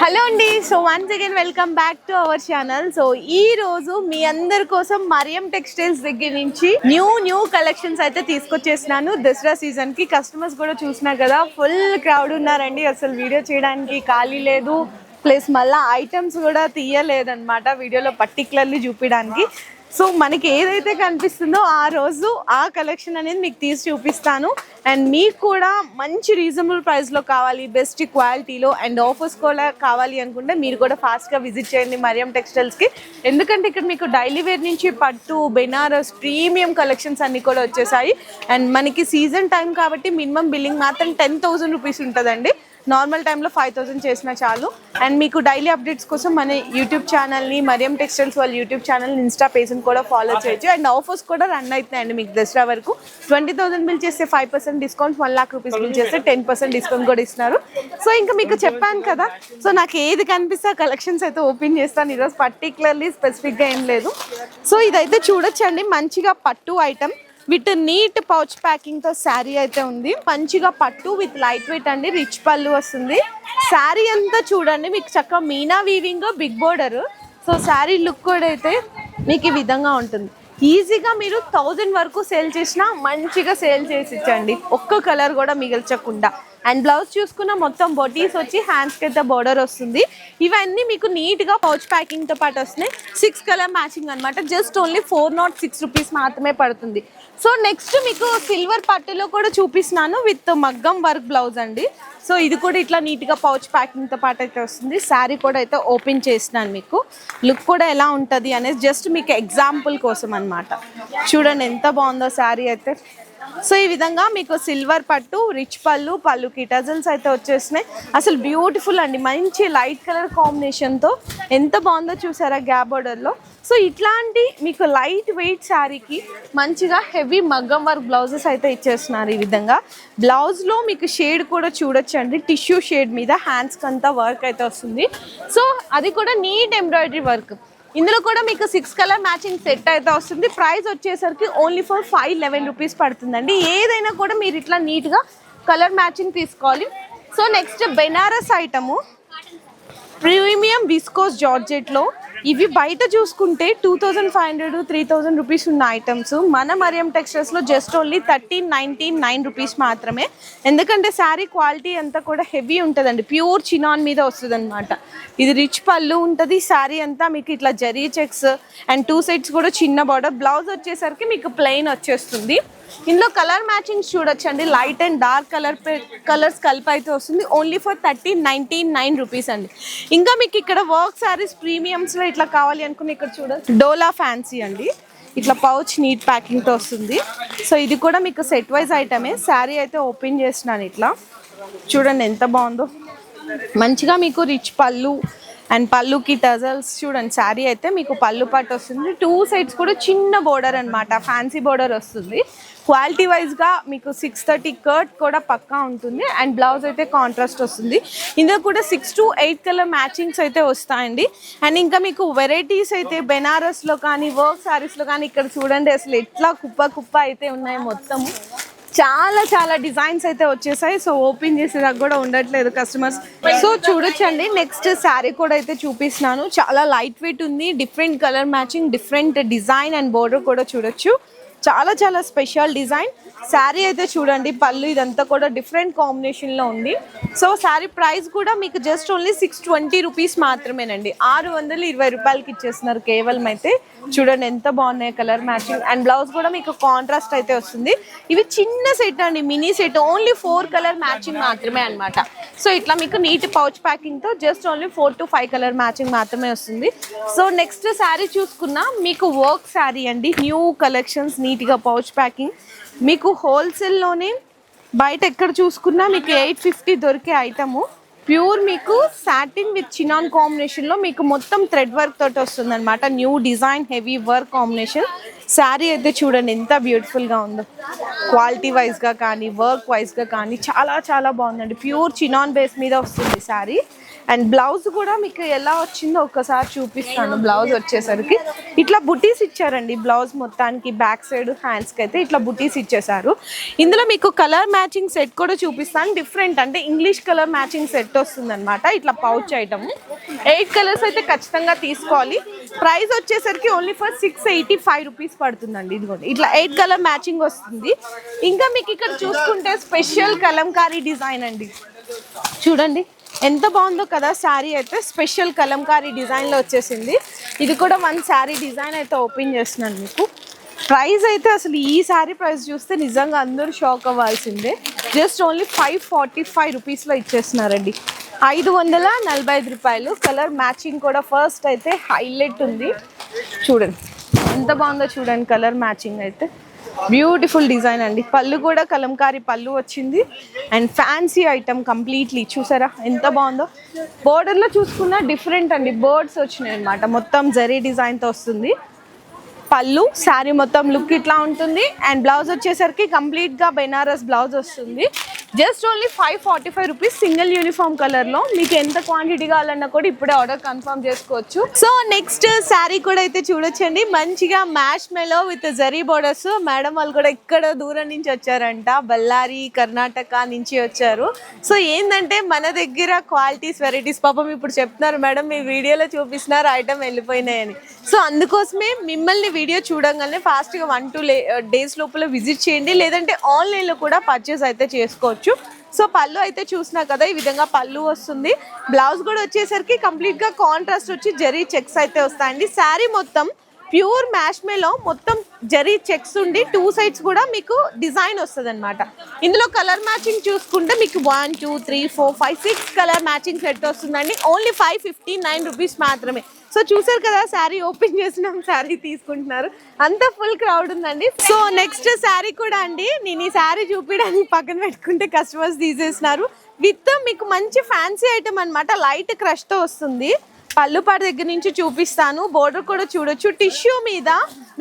Hello అండి. So once again welcome back to our channel. So ఈ రోజు మీ అందరి కోసం మరియం టెక్స్టైల్స్ దగ్గర నుంచి న్యూ కలెక్షన్స్ అయితే తీసుకొచ్చేసినాను. దసరా సీజన్ కి కస్టమర్స్ కూడా చూసినా కదా, ఫుల్ క్రౌడ్ ఉన్నారండి. అసలు వీడియో చేయడానికి ఖాళీ లేదు, ప్లస్ మళ్ళీ ఐటమ్స్ కూడా తీయలేదన్నమాట వీడియోలో పర్టికులర్లీ చూపించడానికి. సో మనకి ఏదైతే కనిపిస్తుందో ఆ రోజు ఆ కలెక్షన్ అనేది మీకు తీసి చూపిస్తాను. అండ్ మీకు కూడా మంచి రీజనబుల్ ప్రైస్లో కావాలి, బెస్ట్ క్వాలిటీలో అండ్ ఆఫర్స్ కూడా కావాలి అనుకుంటే మీరు కూడా ఫాస్ట్గా విజిట్ చేయండి మరియం టెక్స్టైల్స్కి. ఎందుకంటే ఇక్కడ మీకు డైలీ వేర్ నుంచి పట్టు, బెనారస్, ప్రీమియం కలెక్షన్స్ అన్నీ కూడా వచ్చేసాయి. అండ్ మనకి సీజన్ టైం కాబట్టి మినిమం బిల్లింగ్ మాత్రం 10,000 రూపీస్ ఉంటుందండి. నార్మల్ టైంలో 5,000 చేసినా చాలు. అండ్ మీకు డైలీ అప్డేట్స్ కోసం మన యూట్యూబ్ ఛానల్ని, మరియం టెక్స్టైల్స్ వాళ్ళ యూట్యూబ్ ఛానల్ని, ఇన్స్టా పేజ్ని కూడా ఫాలో చేయొచ్చు. అండ్ ఆఫర్స్ కూడా రన్ అవుతున్నాయండి మీకు దసరా వరకు. 20,000 బిల్ చేస్తే 5% డిస్కౌంట్, 1,00,000 రూపీస్ బిల్ చేస్తే 10% డిస్కౌంట్ కూడా ఇస్తున్నారు. సో ఇంకా మీకు చెప్పాను కదా, సో నాకు ఏది కనిపిస్తే ఆ కలెక్షన్స్ అయితే ఓపెన్ చేస్తాను. ఈరోజు పర్టికులర్లీ స్పెసిఫిక్గా ఏం లేదు. సో ఇదైతే చూడొచ్చండి, మంచిగా పట్టు item with neat pouch packing తో శారీ అయితే ఉంది. మంచిగా పట్టు విత్ లైట్ వెయిట్ అండి, రిచ్ పళ్ళు వస్తుంది. శారీ అంతా చూడండి మీకు చక్కగా meena weaving, big border. So sari look కూడా అయితే మీకు ఈ విధంగా ఉంటుంది. ఈజీగా మీరు 1000 వరకు సేల్ చేసినా మంచిగా సేల్ చేసి ఇచ్చండి, ఒక్క కలర్ కూడా మిగిల్చకుండా. అండ్ బ్లౌజ్ చూసుకున్న మొత్తం బొటీస్ వచ్చి హ్యాండ్స్కి అయితే బోర్డర్ వస్తుంది. ఇవన్నీ మీకు నీట్గా పౌచ్ ప్యాకింగ్తో పాటు వస్తున్నాయి. 6 కలర్ మ్యాచింగ్ అనమాట. జస్ట్ ఓన్లీ 406 రూపీస్ మాత్రమే పడుతుంది. సో నెక్స్ట్ మీకు సిల్వర్ పట్టులో కూడా చూపిస్తున్నాను విత్ మగ్గం వర్క్ బ్లౌజ్ అండి. సో ఇది కూడా ఇట్లా నీట్గా పౌచ్ ప్యాకింగ్తో పాటు అయితే వస్తుంది. శారీ కూడా అయితే ఓపెన్ చేసినాను, మీకు లుక్ కూడా ఎలా ఉంటుంది అనేది జస్ట్ మీకు ఎగ్జాంపుల్ కోసం అనమాట. చూడండి ఎంత బాగుందో శారీ అయితే. సో ఈ విధంగా మీకు సిల్వర్ పట్టు, రిచ్ పళ్ళు, పళ్ళుకి టజల్స్ అయితే వచ్చేసినాయి. అసలు బ్యూటిఫుల్ అండి, మంచి లైట్ కలర్ కాంబినేషన్తో ఎంత బాగుందో చూసారా గ్యాప్ బోర్డర్లో. సో ఇట్లాంటి మీకు లైట్ వెయిట్ శారీకి మంచిగా హెవీ మగ్గం వర్క్ బ్లౌజెస్ అయితే ఇచ్చేస్తున్నారు. ఈ విధంగా బ్లౌజ్లో మీకు షేడ్ కూడా చూడొచ్చండి, టిష్యూ షేడ్ మీద హ్యాండ్స్కి అంతా వర్క్ అయితే వస్తుంది. సో అది కూడా నీట్ ఎంబ్రాయిడరీ వర్క్. ఇందులో కూడా మీకు 6 కలర్ మ్యాచింగ్ సెట్ అయితే వస్తుంది. ప్రైస్ వచ్చేసరికి ఓన్లీ ఫర్ 511 రూపీస్ పడుతుందండి. ఏదైనా కూడా మీరు ఇట్లా నీట్గా కలర్ మ్యాచింగ్ తీసుకోవాలి. So next Banaras item, premium viscose జార్జెట్లో. ఇవి బయట చూసుకుంటే 2,500, 3,000 రూపీస్ ఉన్న ఐటమ్స్ మన మరియం టెక్స్టైల్స్లో జస్ట్ ఓన్లీ 1,399 రూపీస్ మాత్రమే. ఎందుకంటే శారీ క్వాలిటీ అంతా కూడా హెవీ ఉంటుందండి, ప్యూర్ చినాన్ మీద వస్తుంది అనమాట. ఇది రిచ్ పళ్ళు ఉంటుంది. శారీ అంతా మీకు ఇట్లా జరీ చెక్స్ అండ్ 2 సైడ్స్ కూడా చిన్న బార్డర్. బ్లౌజ్ వచ్చేసరికి మీకు ప్లెయిన్ వచ్చేస్తుంది. ఇందులో కలర్ మ్యాచింగ్స్ చూడొచ్చండి, లైట్ అండ్ డార్క్ కలర్స్ కలిపి అయితే వస్తుంది. ఓన్లీ ఫర్ 1,399 రూపీస్ అండి. ఇంకా మీకు ఇక్కడ వర్క్ శారీస్ ప్రీమియమ్స్లో ఇట్లా కావాలి అనుకుని ఇక్కడ చూడొచ్చు, డోలా ఫ్యాన్సీ అండి. ఇట్లా పౌచ్ నీట్ ప్యాకింగ్తో వస్తుంది. సో ఇది కూడా మీకు సెట్ వైజ్ ఐటమే. శారీ అయితే ఓపెన్ చేసినాను, ఇట్లా చూడండి ఎంత బాగుందో. మంచిగా మీకు రిచ్ పళ్ళు అండ్ పళ్ళుకి టజల్స్ చూడండి. శారీ అయితే మీకు పళ్ళు పట్టు వస్తుంది. 2 సైడ్స్ కూడా చిన్న బోర్డర్ అనమాట, ఫ్యాన్సీ బోర్డర్ వస్తుంది. క్వాలిటీ వైజ్గా మీకు 630 కర్ట్ కూడా పక్కా ఉంటుంది. అండ్ బ్లౌజ్ అయితే కాంట్రాస్ట్ వస్తుంది. ఇందులో కూడా 6 to 8 కలర్ మ్యాచింగ్స్ అయితే వస్తాయండి. అండ్ ఇంకా మీకు వెరైటీస్ అయితే బెనారస్లో కానీ వర్క్ శారీస్లో కానీ ఇక్కడ చూడండి అసలు ఎట్లా కుప్ప అయితే ఉన్నాయి మొత్తము. చాలా డిజైన్స్ అయితే వచ్చేసాయి. సో ఓపెన్ చేసేదాకా కూడా ఉండట్లేదు కస్టమర్స్. సో చూడొచ్చండి. నెక్స్ట్ శారీ కూడా అయితే చూపిస్తున్నాను. చాలా లైట్ వెయిట్ ఉంది, different colour matching, different design and border కూడా చూడొచ్చు. చాలా స్పెషల్ డిజైన్ శారీ అయితే చూడండి. పళ్ళు ఇదంతా కూడా డిఫరెంట్ కాంబినేషన్లో ఉంది. సో శారీ ప్రైస్ కూడా మీకు జస్ట్ ఓన్లీ 620 రూపీస్ మాత్రమేనండి. 620 రూపాయలకి ఇచ్చేస్తున్నారు కేవలం. అయితే చూడండి ఎంత బాగున్నాయి కలర్ మ్యాచింగ్. అండ్ బ్లౌజ్ కూడా మీకు కాంట్రాస్ట్ అయితే వస్తుంది. ఇవి చిన్న సెట్ అండి, mini set. Only 4 colour matching మాత్రమే అనమాట. సో ఇట్లా మీకు నీట్ పౌచ్ ప్యాకింగ్తో just only 4 to 5 colour matching మాత్రమే వస్తుంది. సో నెక్స్ట్ శారీ చూసుకున్నా మీకు వర్క్ శారీ అండి, న్యూ కలెక్షన్స్, నీట్గా పౌచ్ ప్యాకింగ్. మీకు హోల్సేల్లోనే బయట ఎక్కడ చూసుకున్నా మీకు 850 దొరికే ఐటము. ప్యూర్ మీకు సాటిన్ విత్ చినాన్ కాంబినేషన్లో మీకు మొత్తం థ్రెడ్ వర్క్ తోటి వస్తుంది అనమాట. New design, heavy work combination. Sari అయితే చూడండి ఎంత బ్యూటిఫుల్గా ఉందో, క్వాలిటీ వైజ్గా కానీ వర్క్ వైజ్గా కానీ చాలా చాలా బాగుందండి. ప్యూర్ చినాన్ బేస్ మీద వస్తుంది శారీ. అండ్ బ్లౌజ్ కూడా మీకు ఎలా వచ్చిందో ఒక్కసారి చూపిస్తాను. బ్లౌజ్ వచ్చేసరికి ఇట్లా బుటీస్ ఇచ్చారండి. బ్లౌజ్ మొత్తానికి బ్యాక్ సైడ్ హ్యాండ్స్కి అయితే ఇట్లా బుటీస్ ఇచ్చేసారు. ఇందులో మీకు కలర్ మ్యాచింగ్ సెట్ కూడా చూపిస్తాను. డిఫరెంట్ అంటే ఇంగ్లీష్ కలర్ మ్యాచింగ్ సెట్ వస్తుంది అనమాట. ఇట్లా పౌచ్ ఐటమ్ 8 కలర్స్ అయితే ఖచ్చితంగా తీసుకోవాలి. ప్రైస్ వచ్చేసరికి ఓన్లీ ఫర్ 685 రూపీస్ పడుతుందండి. ఇదిగోండి ఇట్లా 8 కలర్ మ్యాచింగ్ వస్తుంది. ఇంకా మీకు ఇక్కడ చూసుకుంటే స్పెషల్ కలంకారీ డిజైన్ అండి. చూడండి ఎంత బాగుందో కదా శారీ అయితే. స్పెషల్ కలంకారీ డిజైన్లో వచ్చేసింది. ఇది కూడా వన్ శారీ డిజైన్ అయితే ఓపెన్ చేస్తున్నాను మీకు. ప్రైస్ అయితే అసలు ఈ శారీ ప్రైస్ చూస్తే నిజంగా అందరూ షాక్ అవ్వాల్సిందే. జస్ట్ ఓన్లీ 545 రూపీస్లో ఇచ్చేస్తున్నారండి. 545 రూపాయలు. కలర్ మ్యాచింగ్ కూడా ఫస్ట్ అయితే హైలైట్ ఉంది. చూడండి ఎంత బాగుందో చూడండి. కలర్ మ్యాచింగ్ అయితే బ్యూటిఫుల్ డిజైన్ అండి. పళ్ళు కూడా కలంకారీ పళ్ళు వచ్చింది. And fancy item completely. చూసారా ఎంత బాగుందో. బోర్డర్లో చూసుకున్నా డిఫరెంట్ అండి. బర్డ్స్ వచ్చినాయి అనమాట. మొత్తం జరీ డిజైన్తో వస్తుంది పళ్ళు. శారీ మొత్తం లుక్ ఇట్లా ఉంటుంది. అండ్ బ్లౌజ్ వచ్చేసరికి కంప్లీట్గా బెనారస్ బ్లౌజ్ వస్తుంది. Just only 545 rupees single uniform కలర్లో. మీకు ఎంత క్వాంటిటీ కావాలన్నా కూడా ఇప్పుడే ఆర్డర్ కన్ఫర్మ్ చేసుకోవచ్చు. సో నెక్స్ట్ శారీ కూడా అయితే చూడొచ్చండి. మంచిగా మ్యాష్ మెలో విత్ జరీ బోర్డర్స్. మేడం వాళ్ళు కూడా ఇక్కడ దూరం నుంచి వచ్చారంట. బళ్ళారి కర్ణాటక నుంచి వచ్చారు. సో ఏంటంటే మన దగ్గర క్వాలిటీస్ వెరైటీస్ పాపం ఇప్పుడు చెప్తున్నారు మేడం మీ వీడియోలో చూపిస్తున్నారు ఐటమ్ వెళ్ళిపోయినాయని. సో అందుకోసమే మిమ్మల్ని వీడియో చూడగానే ఫాస్ట్గా 1-2 డేస్ లోపల విజిట్ చేయండి. లేదంటే ఆన్లైన్లో కూడా పర్చేస్ అయితే చేసుకోవచ్చు. సో పళ్ళు అయితే చూసినా కదా ఈ విధంగా పళ్ళు వస్తుంది. బ్లౌజ్ కూడా వచ్చేసరికి కంప్లీట్గా కాంట్రాస్ట్ వచ్చి జరీ చెక్స్ అయితే వస్తాయండి. శారీ మొత్తం ప్యూర్ మ్యాష్మేలో మొత్తం జరీ చెక్స్ ఉండి 2 సైడ్స్ కూడా మీకు డిజైన్ వస్తుంది అనమాట. ఇందులో కలర్ మ్యాచింగ్ చూసుకుంటే మీకు 1, 2, 3, 4, 5, 6 కలర్ మ్యాచింగ్ సెట్ వస్తుందండి. ఓన్లీ 559 రూపీస్ మాత్రమే. సో చూసారు కదా శారీ ఓపెన్ చేసినాం, శారీ తీసుకుంటున్నారు. అంత ఫుల్ క్రౌడ్ ఉందండి. సో నెక్స్ట్ శారీ కూడా అండి. నేను ఈ శారీ చూపించడానికి పక్కన పెట్టుకుంటే కస్టమర్స్ తీసేసినారు. విత్ మీకు మంచి ఫ్యాన్సీ ఐటమ్ అనమాట. లైట్ క్రష్తో వస్తుంది. పళ్ళుపాటు దగ్గర నుంచి చూపిస్తాను. బోర్డర్ కూడా చూడొచ్చు. టిష్యూ మీద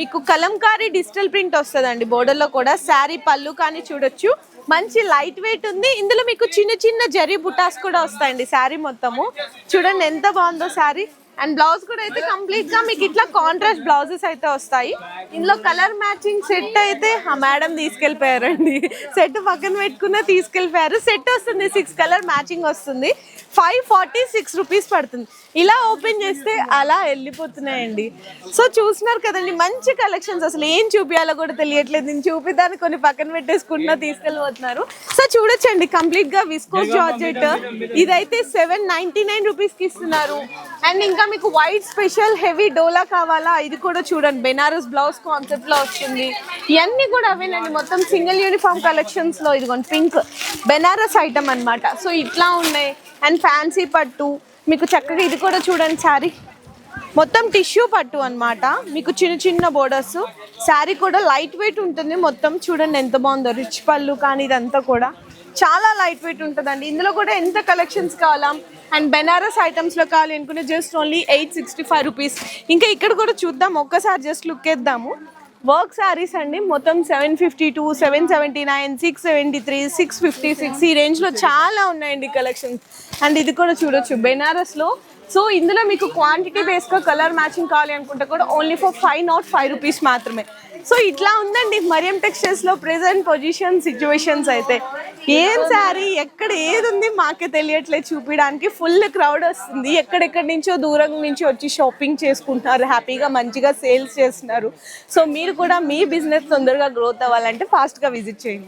మీకు కలంకారీ డిజిటల్ ప్రింట్ వస్తుందండి. బోర్డర్లో కూడా శారీ పళ్ళు కానీ చూడొచ్చు. మంచి లైట్ వెయిట్ ఉంది. ఇందులో మీకు చిన్న చిన్న జరీ బుటాస్ కూడా వస్తాయండి. శారీ మొత్తము చూడండి ఎంత బాగుందో శారీ. అండ్ బ్లౌజ్ కూడా అయితే కంప్లీట్ గా మీకు ఇట్లా కాంట్రాస్ట్ బ్లౌజెస్ అయితే వస్తాయి. ఇందులో కలర్ మ్యాచింగ్ సెట్ అయితే మేడం తీసుకెళ్ళిపోయారండి. సెట్ పక్కన పెట్టుకున్న తీసుకెళ్ళిపోయారు. సెట్ వస్తుంది 6 కలర్ మ్యాచింగ్ వస్తుంది. 546 రూపీస్ పడుతుంది. ఇలా ఓపెన్ చేస్తే అలా వెళ్ళిపోతున్నాయండి. సో చూస్తున్నారు కదండి మంచి కలెక్షన్స్. అసలు ఏం చూపించాలో కూడా తెలియట్లేదు. నేను చూపిద్దాన్ని కొన్ని పక్కన పెట్టేసుకుంటున్నా తీసుకెళ్ళిపోతున్నారు. సో చూడొచ్చండి కంప్లీట్ గా విస్కోస్ జార్జెట్. ఇదైతే 799 రూపీస్కి ఇస్తున్నారు. అండ్ ఇంకా మీకు వైట్ స్పెషల్ హెవీ డోలా కావాలా ఇది కూడా చూడండి. బెనారస్ బ్లౌజ్ కాన్సెప్ట్ లో వస్తుంది. ఇవన్నీ కూడా అవేనండి. మొత్తం సింగిల్ యూనిఫామ్ కలెక్షన్స్ లో ఇదిగోండి పింక్ బెనారస్ ఐటమ్ అనమాట. సో ఇట్లా ఉన్నాయి. అండ్ ఫ్యాన్సీ పట్టు మీకు చక్కగా ఇది కూడా చూడండి. శారీ మొత్తం టిష్యూ పట్టు అనమాట. మీకు చిన్న చిన్న బోర్డర్స్. శారీ కూడా లైట్ వెయిట్ ఉంటుంది. మొత్తం చూడండి ఎంత బాగుందో. రిచ్ పళ్ళు కానీ ఇదంతా కూడా చాలా లైట్ వెయిట్ ఉంటుందండి. ఇందులో కూడా ఎంత కలెక్షన్స్ కావాలా అండ్ బెనారస్ ఐటమ్స్లో కావాలి అనుకునే జస్ట్ ఓన్లీ 865 రూపీస్. ఇంకా ఇక్కడ కూడా చూద్దాం ఒక్కసారి జస్ట్ లుక్ వేద్దాము. వర్క్ శారీస్ అండి. మొత్తం 752, 779, 673, 656 ఈ రేంజ్లో చాలా ఉన్నాయండి కలెక్షన్స్. అండ్ ఇది కూడా చూడొచ్చు బెనారస్లో. సో ఇందులో మీకు క్వాంటిటీ బేస్గా కలర్ మ్యాచింగ్ కావాలి అనుకుంటే కూడా ఓన్లీ ఫర్ 505 రూపీస్ మాత్రమే. సో ఇట్లా ఉందండి మరియం టెక్స్టైల్స్లో ప్రెజెంట్ పొజిషన్ సిచ్యువేషన్స్ అయితే. ఏం శారీ ఎక్కడ ఏది ఉంది మాకే తెలియట్లేదు చూపించడానికి. ఫుల్ క్రౌడ్ వస్తుంది. ఎక్కడెక్కడి నుంచో దూరం నుంచి వచ్చి షాపింగ్ చేసుకుంటున్నారు. హ్యాపీగా మంచిగా సేల్స్ చేస్తున్నారు. సో మీరు కూడా మీ బిజినెస్ తొందరగా గ్రోత్ అవ్వాలంటే ఫాస్ట్గా విజిట్ చేయండి.